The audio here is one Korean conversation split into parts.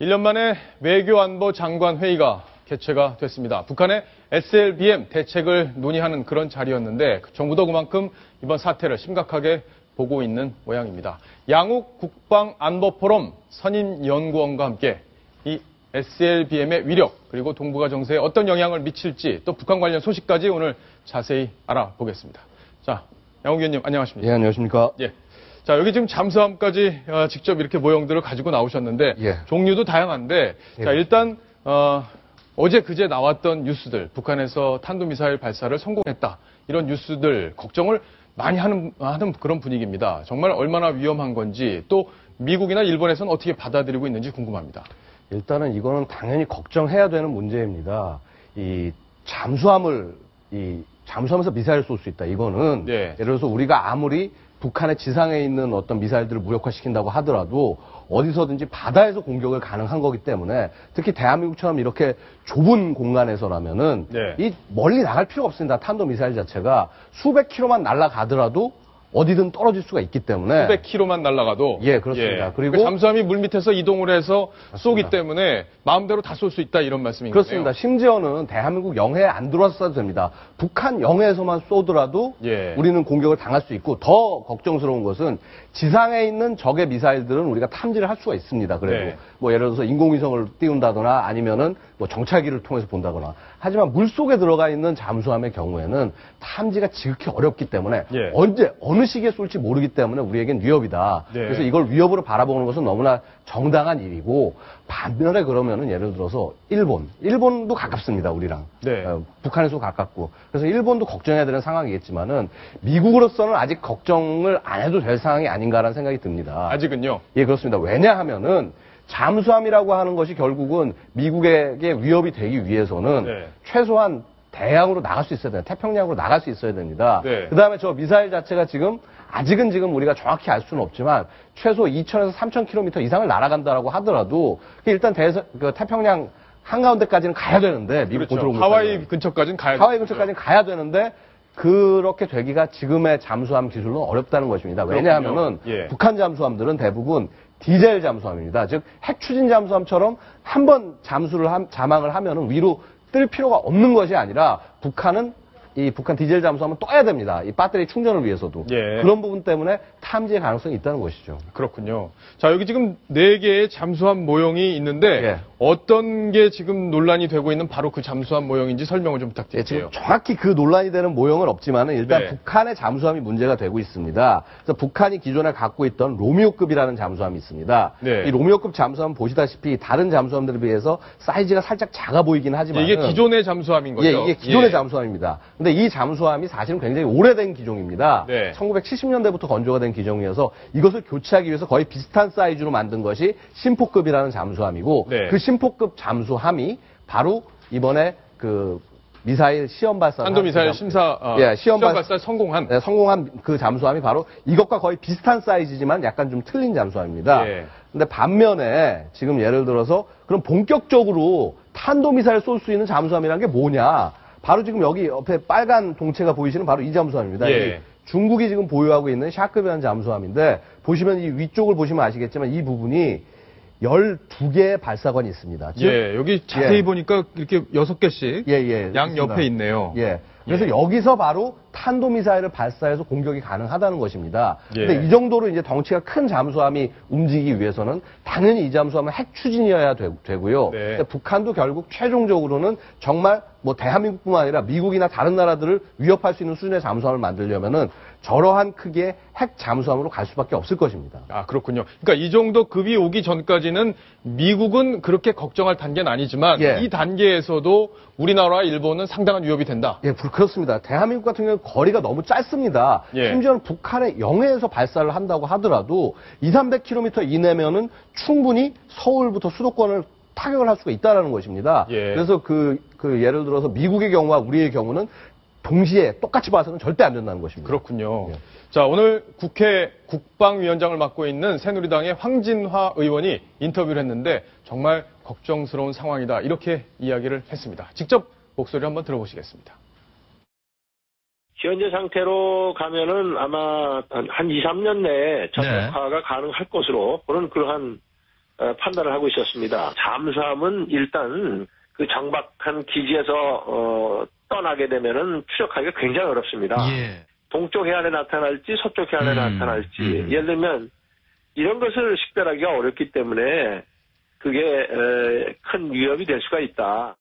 1년 만에 외교안보 장관 회의가 개최가 됐습니다. 북한의 SLBM 대책을 논의하는 그런 자리였는데 정부도 그만큼 이번 사태를 심각하게 보고 있는 모양입니다. 양욱 국방안보포럼 선임연구원과 함께 이 SLBM의 위력 그리고 동북아 정세에 어떤 영향을 미칠지 또 북한 관련 소식까지 오늘 자세히 알아보겠습니다. 자, 양욱 위원님 안녕하십니까? 예, 안녕하십니까? 예. 자, 여기 지금 잠수함까지 직접 이렇게 모형들을 가지고 나오셨는데 예. 종류도 다양한데 예, 자, 일단 어제 그제 나왔던 뉴스들 북한에서 탄도미사일 발사를 성공했다. 이런 뉴스들 걱정을 많이 하는 그런 분위기입니다. 정말 얼마나 위험한 건지 또 미국이나 일본에서는 어떻게 받아들이고 있는지 궁금합니다. 일단은 이거는 당연히 걱정해야 되는 문제입니다. 잠수함에서 미사일을 쏠 수 있다. 이거는 네. 예를 들어서 우리가 아무리 북한의 지상에 있는 어떤 미사일들을 무력화시킨다고 하더라도 어디서든지 바다에서 공격을 가능한 거기 때문에 특히 대한민국처럼 이렇게 좁은 공간에서라면은 네. 이 멀리 나갈 필요가 없습니다. 탄도 미사일 자체가 수백 킬로만 날아가더라도 어디든 떨어질 수가 있기 때문에 수백 킬로만 날아가도 예, 그렇습니다. 예. 그리고 잠수함이 물 밑에서 이동을 해서 맞습니다. 쏘기 때문에 마음대로 다 쏠 수 있다 이런 말씀인 그렇습니다. 거네요. 심지어는 대한민국 영해에 안 들어왔어도 됩니다. 북한 영해에서만 쏘더라도 예. 우리는 공격을 당할 수 있고 더 걱정스러운 것은 지상에 있는 적의 미사일들은 우리가 탐지를 할 수가 있습니다. 그래도 네. 뭐 예를 들어서 인공위성을 띄운다거나 아니면은 뭐 정찰기를 통해서 본다거나 하지만 물속에 들어가 있는 잠수함의 경우에는 탐지가 지극히 어렵기 때문에 예. 언제 어느 시기에 쏠지 모르기 때문에 우리에겐 위협이다. 네. 그래서 이걸 위협으로 바라보는 것은 너무나 정당한 일이고 반면에 그러면은 예를 들어서 일본도 가깝습니다. 우리랑 네. 북한에서 가깝고 그래서 일본도 걱정해야 되는 상황이겠지만은 미국으로서는 아직 걱정을 안 해도 될 상황이 아닌가라는 생각이 듭니다. 아직은요. 예, 그렇습니다. 왜냐하면은 잠수함이라고 하는 것이 결국은 미국에게 위협이 되기 위해서는 네. 최소한 대양으로 나갈 수 있어야 돼요. 태평양으로 나갈 수 있어야 됩니다. 네. 그다음에 저 미사일 자체가 아직은 우리가 정확히 알 수는 없지만 최소 2,000에서 3,000km 이상을 날아간다라고 하더라도 일단 태평양 한가운데까지는 가야 되는데 미국 그렇죠. 본토로 하와이 근처까지는 가야 하와이 근처까지는 가야 되는데 그렇게 되기가 지금의 잠수함 기술로는 어렵다는 것입니다. 왜냐하면은 예. 북한 잠수함들은 대부분 디젤 잠수함입니다. 즉 핵 추진 잠수함처럼 한번 자망을 하면은 위로 뜰 필요가 없는 것이 아니라 북한 디젤 잠수함은 떠야 됩니다. 이 배터리 충전을 위해서도. 예. 그런 부분 때문에 탐지의 가능성이 있다는 것이죠. 그렇군요. 자, 여기 지금 4개의 잠수함 모형이 있는데 예. 어떤 게 지금 논란이 되고 있는 바로 그 잠수함 모형인지 설명을 좀 예, 부탁드릴게요. 지금 정확히 그 논란이 되는 모형은 없지만은 일단 네. 북한의 잠수함이 문제가 되고 있습니다. 그래서 북한이 기존에 갖고 있던 로미오급이라는 잠수함이 있습니다. 네. 이 로미오급 잠수함은 보시다시피 다른 잠수함들에 비해서 사이즈가 살짝 작아 보이긴 하지만 이게 기존의 잠수함인 거죠? 예, 이게 기존의 예. 잠수함입니다. 근데 이 잠수함이 사실은 굉장히 오래된 기종입니다. 네. 1970년대부터 건조가 된 기종이어서 이것을 교체하기 위해서 거의 비슷한 사이즈로 만든 것이 심포급이라는 잠수함이고 네. 그 심포급 잠수함이 바로 이번에 그 미사일 시험 발사 탄도미사일 시험 발사 성공한 성공한 그 잠수함이 바로 이것과 거의 비슷한 사이즈지만 약간 좀 틀린 잠수함입니다. 예. 근데 반면에 지금 예를 들어서 그럼 본격적으로 탄도미사일 쏠 수 있는 잠수함이라는 게 뭐냐? 바로 지금 여기 옆에 빨간 동체가 보이시는 바로 이 잠수함입니다. 예. 중국이 지금 보유하고 있는 샤크이라는 잠수함인데 보시면 이 위쪽을 보시면 아시겠지만 이 부분이 12개의 발사관이 있습니다. 즉, 예, 여기 자세히 예. 보니까 이렇게 6개씩 양 있습니다. 옆에 있네요. 예. 그래서 여기서 바로 탄도미사일을 발사해서 공격이 가능하다는 것입니다. 예. 근데 이 정도로 이제 덩치가 큰 잠수함이 움직이기 위해서는 당연히 이 잠수함은 핵 추진이어야 되고요. 네. 근데 북한도 결국 최종적으로는 정말 뭐 대한민국뿐만 아니라 미국이나 다른 나라들을 위협할 수 있는 수준의 잠수함을 만들려면은 저러한 크기의 핵 잠수함으로 갈 수밖에 없을 것입니다. 아, 그렇군요. 그러니까 이 정도 급이 오기 전까지는 미국은 그렇게 걱정할 단계는 아니지만 예. 이 단계에서도 우리나라와 일본은 상당한 위협이 된다. 예, 그렇습니다. 대한민국 같은 경우는 거리가 너무 짧습니다. 예. 심지어는 북한의 영해에서 발사를 한다고 하더라도 200~300km 이내면은 충분히 서울부터 수도권을 타격을 할 수가 있다는 것입니다. 예. 그래서 예를 들어서 미국의 경우와 우리의 경우는 동시에 똑같이 봐서는 절대 안 된다는 것입니다. 그렇군요. 예. 자, 오늘 국회 국방위원장을 맡고 있는 새누리당의 황진화 의원이 인터뷰를 했는데 정말 걱정스러운 상황이다. 이렇게 이야기를 했습니다. 직접 목소리 한번 들어보시겠습니다. 현재 상태로 가면은 아마 한 2~3년 내에 전력화가 가능할 것으로 그런 그러한 판단을 하고 있었습니다. 잠수함은 일단 그 정박한 기지에서 떠나게 되면은 추적하기가 굉장히 어렵습니다. 예. 동쪽 해안에 나타날지 서쪽 해안에 나타날지 예를 들면 이런 것을 식별하기가 어렵기 때문에 그게 큰 위협이 될 수가 있다.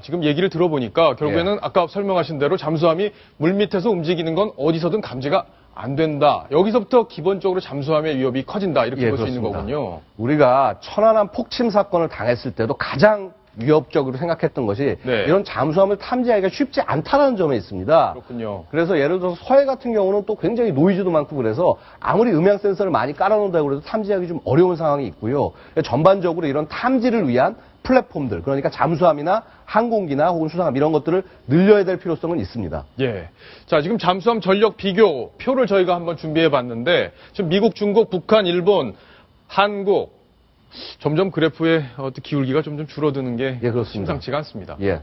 지금 얘기를 들어보니까 결국에는 예. 아까 설명하신 대로 잠수함이 물 밑에서 움직이는 건 어디서든 감지가 안 된다. 여기서부터 기본적으로 잠수함의 위협이 커진다. 이렇게 예, 볼 수 있는 그렇습니다. 거군요. 우리가 천안함 폭침 사건을 당했을 때도 가장 위협적으로 생각했던 것이 네. 이런 잠수함을 탐지하기가 쉽지 않다는 점에 있습니다. 그렇군요. 그래서 예를 들어서 서해 같은 경우는 또 굉장히 노이즈도 많고 그래서 아무리 음향 센서를 많이 깔아놓는다고 해도 탐지하기 좀 어려운 상황이 있고요. 전반적으로 이런 탐지를 위한 플랫폼들, 그러니까 잠수함이나 항공기나 혹은 수상함 이런 것들을 늘려야 될 필요성은 있습니다. 예. 자, 지금 잠수함 전력 비교 표를 저희가 한번 준비해 봤는데, 지금 미국, 중국, 북한, 일본, 한국, 점점 그래프의 기울기가 점점 줄어드는 게 예, 그렇습니다. 심상치가 않습니다. 예.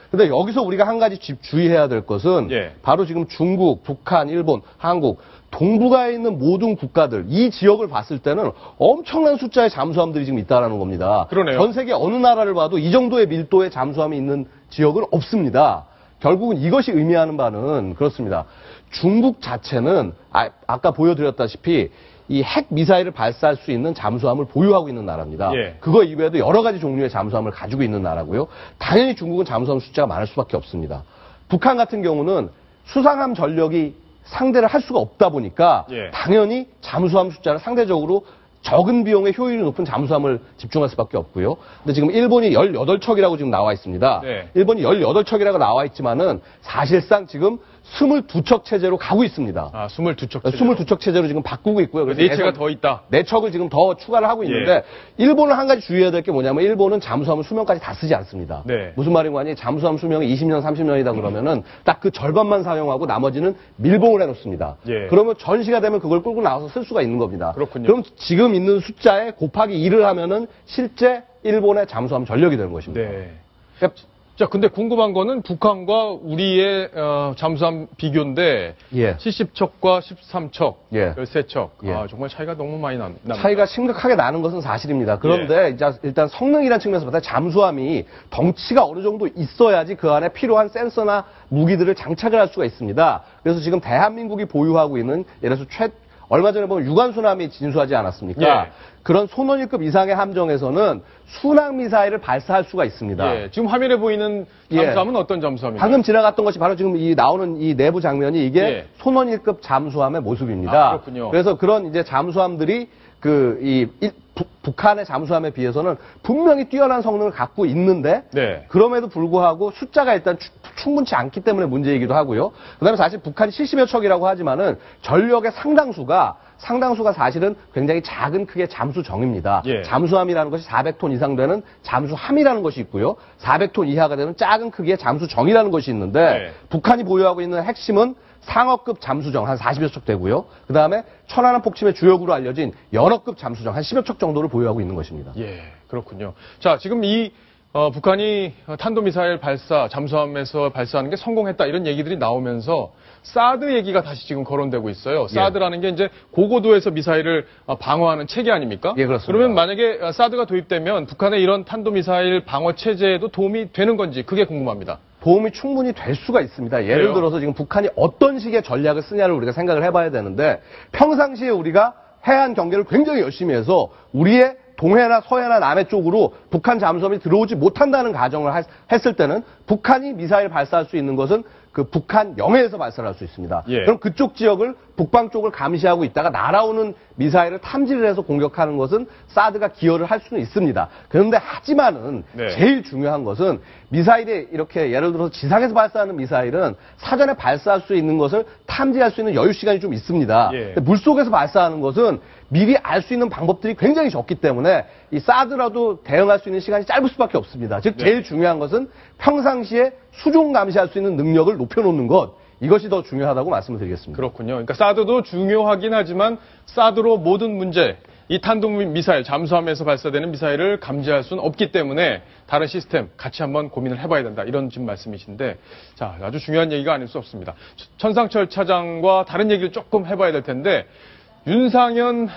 근데 여기서 우리가 한 가지 주의해야 될 것은 예. 바로 지금 중국, 북한, 일본, 한국, 동북아에 있는 모든 국가들 이 지역을 봤을 때는 엄청난 숫자의 잠수함들이 지금 있다라는 겁니다. 그러네요. 전 세계 어느 나라를 봐도 이 정도의 밀도의 잠수함이 있는 지역은 없습니다. 결국은 이것이 의미하는 바는 그렇습니다. 중국 자체는 아까 보여드렸다시피 이 핵 미사일을 발사할 수 있는 잠수함을 보유하고 있는 나라입니다. 예. 그거 이외에도 여러 가지 종류의 잠수함을 가지고 있는 나라고요. 당연히 중국은 잠수함 숫자가 많을 수밖에 없습니다. 북한 같은 경우는 수상함 전력이 상대를 할 수가 없다 보니까 예. 당연히 잠수함 숫자를 상대적으로 적은 비용에 효율이 높은 잠수함을 집중할 수밖에 없고요. 근데 지금 일본이 18척이라고 지금 나와 있습니다. 네. 일본이 18척이라고 나와 있지만은 사실상 지금 22척 체제로 가고 있습니다. 22척. 22척 체제로 지금 바꾸고 있고요. 그래서 4채가 더 있다. 4척을 지금 더 추가를 하고 있는데 예. 일본은 한 가지 주의해야 될 게 뭐냐면 일본은 잠수함을 수명까지 다 쓰지 않습니다. 네. 무슨 말인 거니? 잠수함 수명이 20년, 30년이다 그러면은 딱 그 절반만 사용하고 나머지는 밀봉을 해놓습니다. 예. 그러면 전시가 되면 그걸 끌고 나와서 쓸 수가 있는 겁니다. 그렇군요. 그럼 지금 있는 숫자에 곱하기 2를 하면은 실제 일본의 잠수함 전력이 되는 것입니다. 네. 그러니까 자, 근데 궁금한 거는 북한과 우리의 잠수함 비교인데 예. 70척과 13척, 예. 13척. 예. 정말 차이가 너무 많이 납니다. 차이가 심각하게 나는 것은 사실입니다. 그런데 이제 일단 성능이라는 측면에서 봤을 때 잠수함이 덩치가 어느 정도 있어야지 그 안에 필요한 센서나 무기들을 장착을 할 수가 있습니다. 그래서 지금 대한민국이 보유하고 있는 예를 들어서 얼마 전에 보면 유관순함이 진수하지 않았습니까? 예. 그런 손원일급 이상의 함정에서는 순항미사일을 발사할 수가 있습니다. 예, 지금 화면에 보이는 잠수함은 어떤 잠수함입니까? 방금 지나갔던 것이 바로 지금 나오는 이 내부 장면이 이게 예. 손원일급 잠수함의 모습입니다. 그렇군요. 그래서 그런 이제 잠수함들이 북한의 잠수함에 비해서는 분명히 뛰어난 성능을 갖고 있는데 네. 그럼에도 불구하고 숫자가 일단 충분치 않기 때문에 문제이기도 하고요. 그다음에 사실 북한이 70여 척이라고 하지만은 전력의 상당수가 사실은 굉장히 작은 크기의 잠수정입니다. 예. 잠수함이라는 것이 400톤 이상 되는 잠수함이라는 것이 있고요. 400톤 이하가 되는 작은 크기의 잠수정이라는 것이 있는데 네. 북한이 보유하고 있는 핵심은 상어급 잠수정 한 40여 척 되고요. 그 다음에 천안함 폭침의 주역으로 알려진 연어급 잠수정 한 10여 척 정도를 보유하고 있는 것입니다. 예, 그렇군요. 자, 지금 북한이 탄도미사일 발사, 잠수함에서 발사하는 게 성공했다 이런 얘기들이 나오면서 사드 얘기가 다시 지금 거론되고 있어요. 사드라는 게 이제 고고도에서 미사일을 방어하는 체계 아닙니까? 예, 그렇습니다. 그러면 만약에 사드가 도입되면 북한의 이런 탄도미사일 방어 체제에도 도움이 되는 건지 그게 궁금합니다. 도움이 충분히 될 수가 있습니다. 예를 그래요? 들어서 지금 북한이 어떤 식의 전략을 쓰냐를 우리가 생각을 해봐야 되는데 평상시에 우리가 해안 경계를 굉장히 열심히 해서 우리의 동해나 서해나 남해 쪽으로 북한 잠수함이 들어오지 못한다는 가정을 했을 때는 북한이 미사일 발사할 수 있는 것은 그 북한 영해에서 발사를 할 수 있습니다. 예. 그럼 그쪽 지역을 북방 쪽을 감시하고 있다가 날아오는 미사일을 탐지를 해서 공격하는 것은 사드가 기여를 할 수는 있습니다. 그런데 하지만은 네. 제일 중요한 것은 미사일이 이렇게 예를 들어서 지상에서 발사하는 미사일은 사전에 발사할 수 있는 것을 탐지할 수 있는 여유 시간이 좀 있습니다. 예. 근데 물속에서 발사하는 것은 미리 알 수 있는 방법들이 굉장히 적기 때문에 이 사드라도 대응할 수 있는 시간이 짧을 수밖에 없습니다. 즉 네. 제일 중요한 것은 평상시에 수종 감시할 수 있는 능력을 높여놓는 것 이것이 더 중요하다고 말씀을 드리겠습니다. 그렇군요. 그러니까 사드도 중요하긴 하지만 사드로 모든 문제, 이 탄도미사일, 잠수함에서 발사되는 미사일을 감지할 수는 없기 때문에 다른 시스템 같이 한번 고민을 해봐야 된다. 이런 지금 말씀이신데, 자, 아주 중요한 얘기가 아닐 수 없습니다. 천상철 차장과 다른 얘기를 조금 해봐야 될 텐데, 윤상현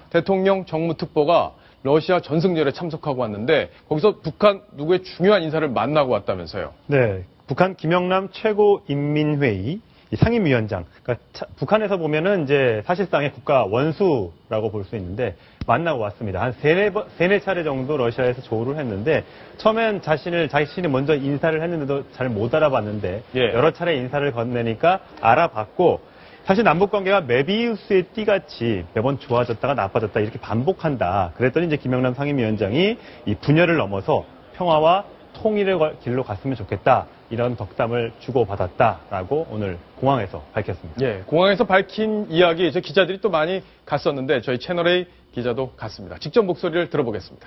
대통령 정무특보가 러시아 전승절에 참석하고 왔는데 거기서 북한 누구의 중요한 인사를 만나고 왔다면서요. 네, 북한 김영남 최고인민회의 이 상임위원장. 그러니까 북한에서 보면은 이제 사실상의 국가 원수라고 볼 수 있는데 만나고 왔습니다. 한 세네 차례 정도 러시아에서 조우를 했는데 처음엔 자신이 먼저 인사를 했는데도 잘 못 알아봤는데 여러 차례 인사를 건네니까 알아봤고 사실 남북 관계가 메비우스의 띠같이 매번 좋아졌다가 나빠졌다 이렇게 반복한다. 그랬더니 이제 김영남 상임위원장이 이 분열을 넘어서 평화와 통일의 길로 갔으면 좋겠다. 이런 덕담을 주고받았다라고 오늘 공항에서 밝혔습니다. 예, 공항에서 밝힌 이야기 저 기자들이 또 많이 갔었는데 저희 채널A 기자도 갔습니다. 직접 목소리를 들어보겠습니다.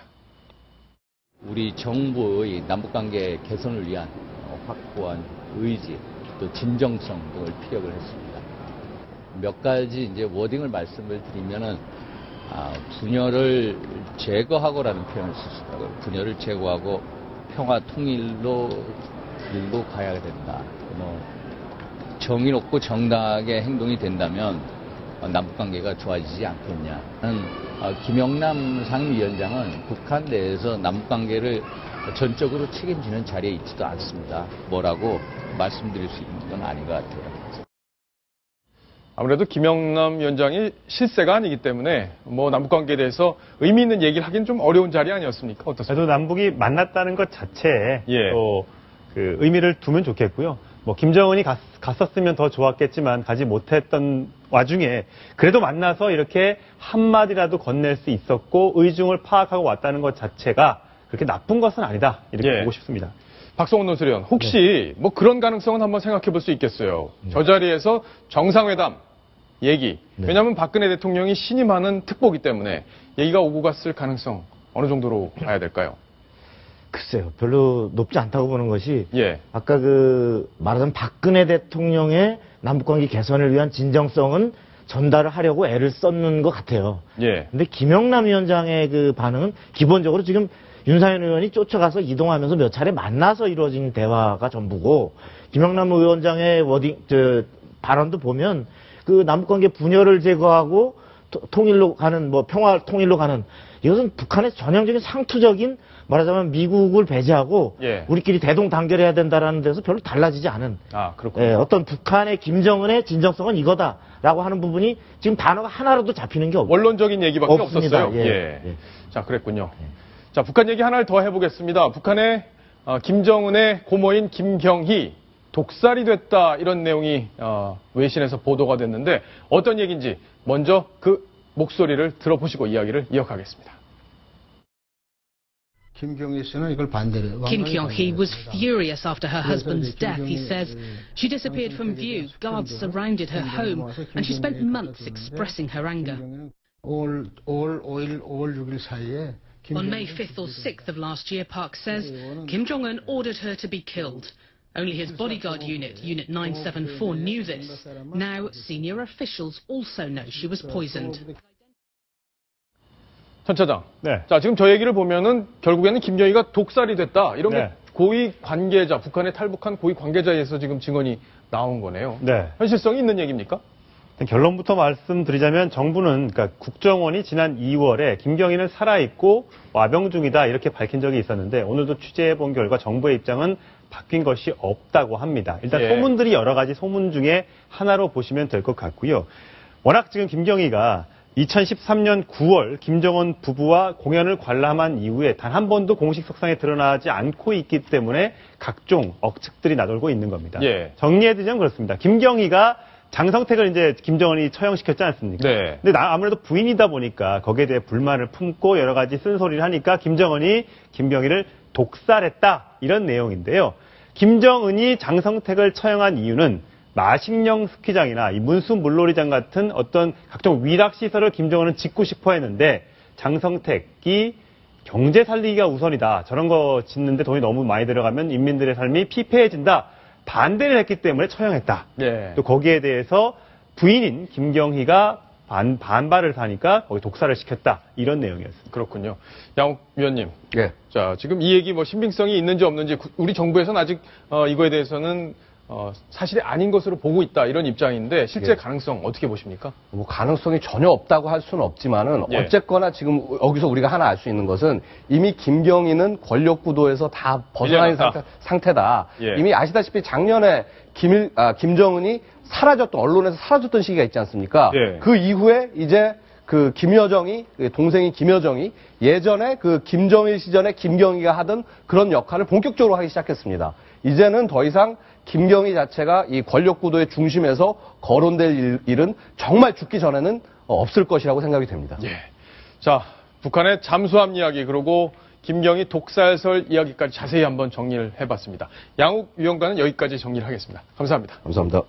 우리 정부의 남북관계 개선을 위한 확고한 의지 또 진정성 등을 피력을 했습니다. 몇 가지 이제 워딩을 말씀을 드리면은 분열을 제거하고라는 표현을 쓰시더라고요. 분열을 제거하고 평화 통일로 길로 가야 된다. 정의롭고 정당하게 행동이 된다면 남북관계가 좋아지지 않겠냐는 김영남 상임위원장은 북한 내에서 남북관계를 전적으로 책임지는 자리에 있지도 않습니다. 뭐라고 말씀드릴 수 있는 건 아닌 것 같아요. 아무래도 김영남 위원장이 실세가 아니기 때문에 남북관계에 대해서 의미 있는 얘기를 하긴 좀 어려운 자리 아니었습니까? 어떻습니까? 그래도 남북이 만났다는 것 자체에 또 그 의미를 두면 좋겠고요. 김정은이 갔었으면 더 좋았겠지만 가지 못했던 와중에 그래도 만나서 이렇게 한마디라도 건넬 수 있었고 의중을 파악하고 왔다는 것 자체가 그렇게 나쁜 것은 아니다. 이렇게 보고 싶습니다. 박성훈 논설위원, 혹시 그런 가능성은 한번 생각해 볼 수 있겠어요. 저 자리에서 정상회담 얘기. 왜냐하면 박근혜 대통령이 신임하는 특보기 때문에 얘기가 오고 갔을 가능성 어느 정도로 봐야 될까요? 글쎄요. 별로 높지 않다고 보는 것이 아까 말하자면 박근혜 대통령의 남북관계 개선을 위한 진정성은 전달을 하려고 애를 썼는 것 같아요. 근데 김영남 위원장의 반응은 기본적으로 지금 윤상현 의원이 쫓아가서 이동하면서 몇 차례 만나서 이루어진 대화가 전부고 김영남 위원장의 발언도 보면 남북관계 분열을 제거하고 통일로 가는 평화 통일로 가는 이것은 북한의 전형적인 상투적인 말하자면 미국을 배제하고 우리끼리 대동단결해야 된다라는 데서 별로 달라지지 않은 어떤 북한의 김정은의 진정성은 이거다라고 하는 부분이 지금 단어가 하나로도 잡히는 게 없고 원론적인 얘기밖에 없었어요. 자, 그랬군요. 자, 북한 얘기 하나를 더 해보겠습니다. 북한의 김정은의 고모인 김경희 독살이 됐다 이런 내용이 외신에서 보도가 됐는데 어떤 얘기인지 먼저 그 목소리를 들어보시고 이야기를 이어가겠습니다. Kim Kyung-hee was furious after her husband's death. He says she disappeared from view, guards surrounded her home, and she spent months expressing her anger. On May 5th or 6th of last year, Park says Kim Jong-un ordered her to be killed. Only his bodyguard unit, Unit 974, knew this. Now, senior officials also know she was poisoned. 전 차장. 자, 지금 저 얘기를 보면은 결국에는 김경희가 독살이 됐다. 이런 게 고위 관계자, 북한에 탈북한 고위 관계자에서 지금 증언이 나온 거네요. 현실성이 있는 얘기입니까? 결론부터 말씀드리자면 정부는 그러니까 국정원이 지난 2월에 김경희는 살아있고 와병 중이다 이렇게 밝힌 적이 있었는데 오늘도 취재해본 결과 정부의 입장은 바뀐 것이 없다고 합니다. 일단 소문들이 여러 가지 소문 중에 하나로 보시면 될 것 같고요. 워낙 지금 김경희가 2013년 9월 김정은 부부와 공연을 관람한 이후에 단 한 번도 공식 석상에 드러나지 않고 있기 때문에 각종 억측들이 나돌고 있는 겁니다. 정리해드리면 그렇습니다. 김경희가 장성택을 이제 김정은이 처형시켰지 않습니까? 근데 아무래도 부인이다 보니까 거기에 대해 불만을 품고 여러 가지 쓴소리를 하니까 김정은이 김경희를 독살했다 이런 내용인데요. 김정은이 장성택을 처형한 이유는 마식령 스키장이나 이 문수 물놀이장 같은 어떤 각종 위락시설을 김정은은 짓고 싶어 했는데 장성택이 경제 살리기가 우선이다. 저런 거 짓는데 돈이 너무 많이 들어가면 인민들의 삶이 피폐해진다. 반대를 했기 때문에 처형했다. 또 거기에 대해서 부인인 김경희가 반발을 하니까 거기 독살을 시켰다. 이런 내용이었습니다. 그렇군요. 양 위원님. 자, 지금 이 얘기 신빙성이 있는지 없는지 우리 정부에서는 아직 이거에 대해서는 사실이 아닌 것으로 보고 있다 이런 입장인데 실제 가능성 어떻게 보십니까? 뭐 가능성이 전혀 없다고 할 수는 없지만은 어쨌거나 지금 여기서 우리가 하나 알 수 있는 것은 이미 김경희는 권력 구도에서 다 벗어난 상태다. 이미 아시다시피 작년에 김정은이 언론에서 사라졌던 시기가 있지 않습니까? 그 이후에 이제 그 김여정이, 동생이 김여정이 예전에 그 김정일 시절에 김경희가 하던 그런 역할을 본격적으로 하기 시작했습니다. 이제는 더 이상 김경희 자체가 이 권력 구도의 중심에서 거론될 일은 정말 죽기 전에는 없을 것이라고 생각이 됩니다. 자, 북한의 잠수함 이야기 그리고 김경희 독살설 이야기까지 자세히 한번 정리를 해봤습니다. 양욱 위원과는 여기까지 정리를 하겠습니다. 감사합니다. 감사합니다.